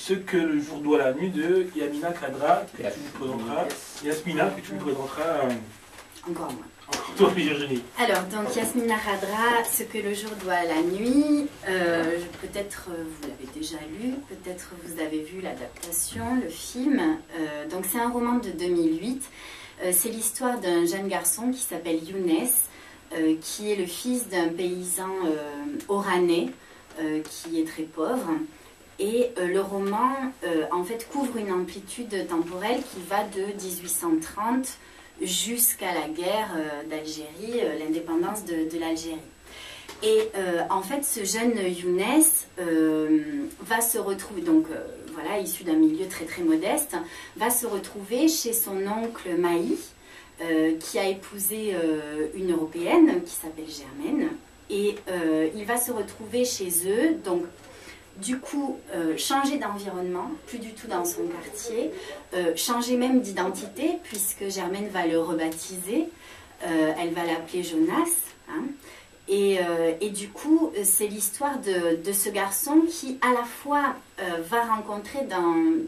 Ce que le jour doit la nuit de Yamina Khadra, que tu nous présenteras, Yasmina, que tu nous présenteras encore moins. Toi, Virginie. Alors, donc Yasmina Khadra, Ce que le jour doit la nuit, peut-être vous l'avez déjà lu, peut-être vous avez vu l'adaptation, le film. Donc c'est un roman de 2008. C'est l'histoire d'un jeune garçon qui s'appelle Younes, qui est le fils d'un paysan oranais, qui est très pauvre. Et le roman, en fait, couvre une amplitude temporelle qui va de 1830 jusqu'à la guerre d'Algérie, l'indépendance de l'Algérie. Et en fait, ce jeune Younes va se retrouver, donc voilà, issu d'un milieu très très modeste, va se retrouver chez son oncle Maï, qui a épousé une Européenne qui s'appelle Germaine. Et il va se retrouver chez eux, donc du coup, changer d'environnement, plus du tout dans son quartier, changer même d'identité, puisque Germaine va le rebaptiser, elle va l'appeler Jonas, hein, et du coup, c'est l'histoire de ce garçon qui, à la fois, va rencontrer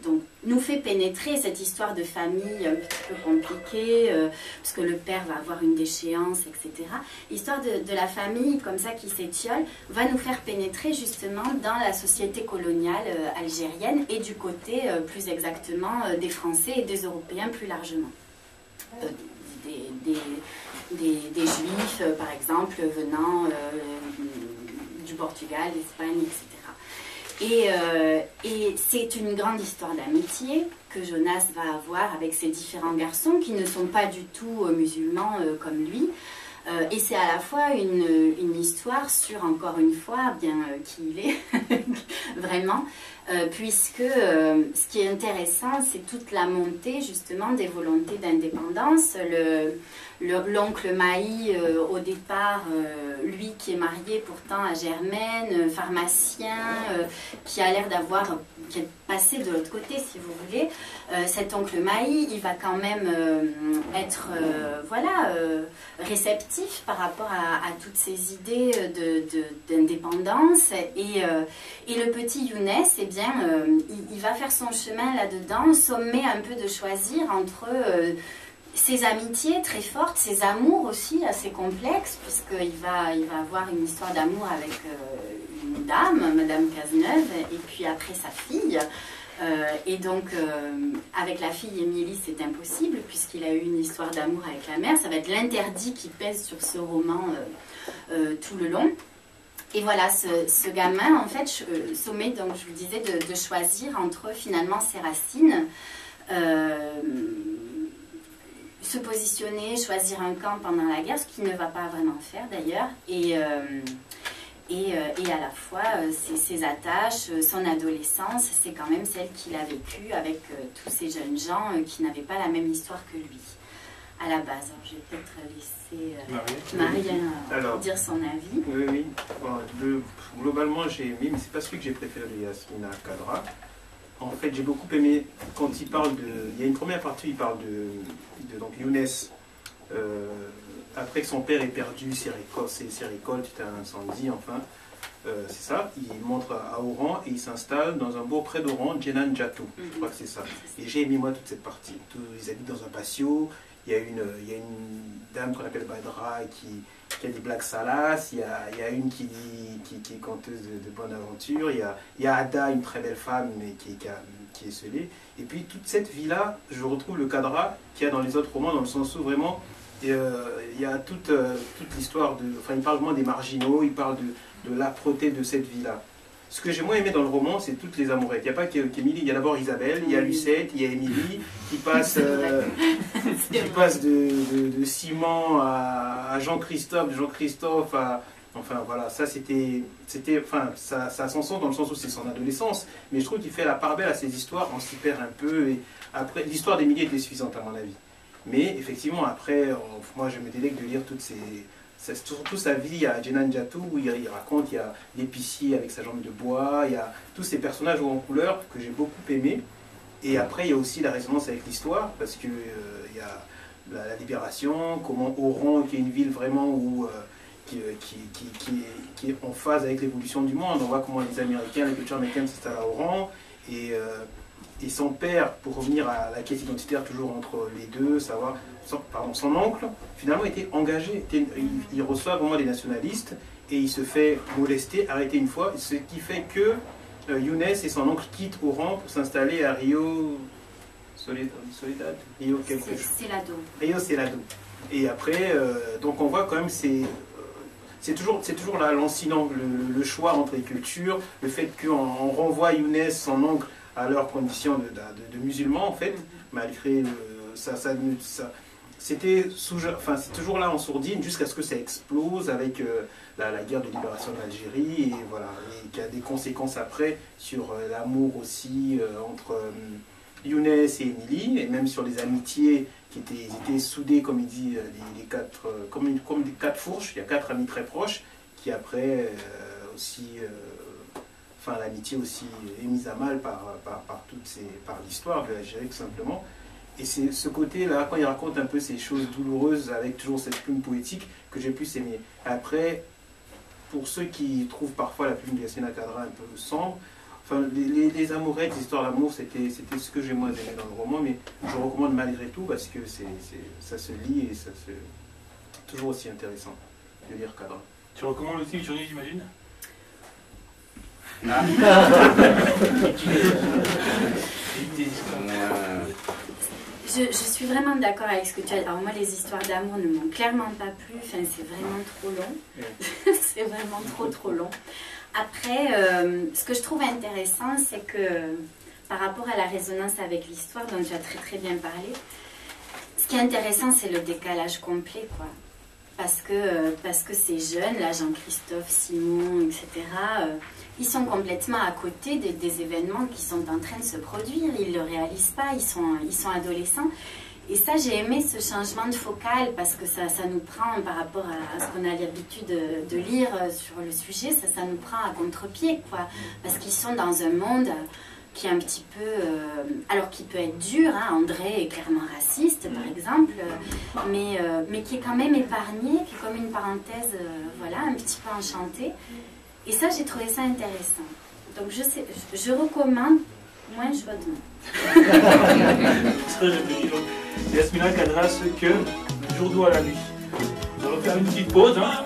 donc, nous fait pénétrer cette histoire de famille un petit peu compliquée, parce que le père va avoir une déchéance, etc. L'histoire de la famille, comme ça, qui s'étiole, va nous faire pénétrer justement dans la société coloniale algérienne et du côté, plus exactement, des Français et des Européens plus largement. Des Juifs, par exemple, venant du Portugal, d'Espagne, etc. Et c'est une grande histoire d'amitié que Jonas va avoir avec ses différents garçons qui ne sont pas du tout musulmans comme lui. Et c'est à la fois une histoire sur, encore une fois, bien qui il est, vraiment, puisque ce qui est intéressant, c'est toute la montée, justement, des volontés d'indépendance. L'oncle Maï, au départ, lui qui est marié pourtant à Germaine, pharmacien, qui a l'air qui est passé de l'autre côté, si vous voulez. Cet oncle Maï, il va quand même être, voilà, réceptif par rapport à toutes ces idées d'indépendance. Et le petit Younes, eh bien, il va faire son chemin là-dedans, sommet un peu de choisir entre ses amitiés très fortes, ses amours aussi assez complexes, puisqu'il va avoir une histoire d'amour avec une dame, Madame Cazeneuve, et puis après sa fille. Et donc, avec la fille Émilie, c'est impossible, puisqu'il a eu une histoire d'amour avec la mère. Ça va être l'interdit qui pèse sur ce roman tout le long. Et voilà, ce gamin, en fait, sommet, donc je vous disais, de choisir entre finalement ses racines, se positionner, choisir un camp pendant la guerre, ce qu'il ne va pas vraiment faire d'ailleurs, et à la fois ses attaches, son adolescence, c'est quand même celle qu'il a vécue avec tous ces jeunes gens qui n'avaient pas la même histoire que lui à la base. Alors, je vais peut-être laisser Marie dire son avis. Oui, oui. Bon, globalement, j'ai aimé, mais c'est pas celui que j'ai préféré de Yasmina Khadra. En fait, j'ai beaucoup aimé quand il parle de... Il y a une première partie, il parle de donc Younes, après que son père ait perdu ses récoltes, c'était un incendie, enfin, c'est ça. Il montre à Oran et il s'installe dans un bourg près d'Oran, Djenan Djatou, je crois que c'est ça. Et j'ai aimé moi toute cette partie. Ils habitent dans un patio, il y a une dame qu'on appelle Badra qui a des blagues salaces, il y a une qui est conteuse de bonne aventure, il y a Ada, une très belle femme mais qui est scellée. Et puis toute cette vie-là, je retrouve le cadre qu'il y a dans les autres romans, dans le sens où vraiment il y a toute l'histoire enfin il parle vraiment des marginaux, il parle de l'âpreté de cette vie-là. Ce que j'ai moins aimé dans le roman, c'est toutes les amourettes. Il n'y a pas qu'Émilie, il y a d'abord Isabelle, il y a Lucette, il y a Émilie, qui passe de Simon à Jean-Christophe, de Jean-Christophe à... Enfin voilà, ça c'était... Enfin, ça a son sens dans le sens où c'est son adolescence, mais je trouve qu'il fait la part belle à ces histoires, on s'y perd un peu, et après, l'histoire d'Émilie était suffisante à mon avis. Mais effectivement, après, moi je me délecte de lire toutes ces... Surtout sa vie à Djenan Djatou, où il raconte, il y a l'épicier avec sa jambe de bois, il y a tous ces personnages hauts en couleur que j'ai beaucoup aimés. Et après, il y a aussi la résonance avec l'histoire, parce que il y a la libération, comment Oran, qui est une ville vraiment où, qui est en phase avec l'évolution du monde. On voit comment les Américains, les cultures américaines s'installent à Oran. Et son père, pour revenir à la quête identitaire toujours entre les deux, savoir, son oncle finalement était engagé, il reçoit vraiment les nationalistes et il se fait molester, arrêter une fois, ce qui fait que Younes et son oncle quittent Oran pour s'installer à Rio Soledad, Rio quelque chose. Rio Celado. Et après, donc on voit quand même c'est toujours là lancinant, le choix entre les cultures, le fait qu'on renvoie Younes, son oncle, à leurs conditions de musulmans en fait, malgré c'était toujours là en sourdine jusqu'à ce que ça explose avec la guerre de libération de l'Algérie et voilà, et qui a des conséquences après sur l'amour aussi entre Younes et Émilie, et même sur les amitiés qui étaient soudées, comme il dit, les quatre, comme des quatre fourches. Il y a 4 amis très proches qui après aussi, l'amitié aussi est mise à mal par l'histoire de l'Algérie tout simplement. Et c'est ce côté-là, quand il raconte un peu ces choses douloureuses avec toujours cette plume poétique que j'ai plus aimé. Après, pour ceux qui trouvent parfois la plume de Yasmina Khadra un peu sombre, les amourettes, les histoires d'amour, c'était ce que j'ai moins aimé dans le roman, mais je recommande malgré tout parce que ça se lit et c'est toujours aussi intéressant de lire Khadra. Tu recommandes aussi Journée, j'imagine? Je suis vraiment d'accord avec ce que tu as dit. Alors moi, les histoires d'amour ne m'ont clairement pas plu. Enfin, c'est vraiment trop long. C'est vraiment trop long. Après, ce que je trouve intéressant, c'est que par rapport à la résonance avec l'histoire, dont tu as très bien parlé, ce qui est intéressant, c'est le décalage complet, quoi. Parce que ces jeunes, là, Jean-Christophe, Simon, etc., ils sont complètement à côté des événements qui sont en train de se produire. Ils ne le réalisent pas, ils sont adolescents. Et ça, j'ai aimé ce changement de focale parce que ça nous prend, par rapport à ce qu'on a l'habitude de lire sur le sujet, ça nous prend à contre-pied, quoi. Parce qu'ils sont dans un monde qui est un petit peu... alors qui peut être dur, hein, André est clairement raciste, par exemple, mais qui est quand même épargné, qui est comme une parenthèse, voilà, un petit peu enchantée. Et ça, j'ai trouvé ça intéressant. Donc, je recommande moins chaudement. Très réfléchi. Donc, Yasmina Khadra, ce que le jour doit à la nuit. On va faire une petite pause. Hein.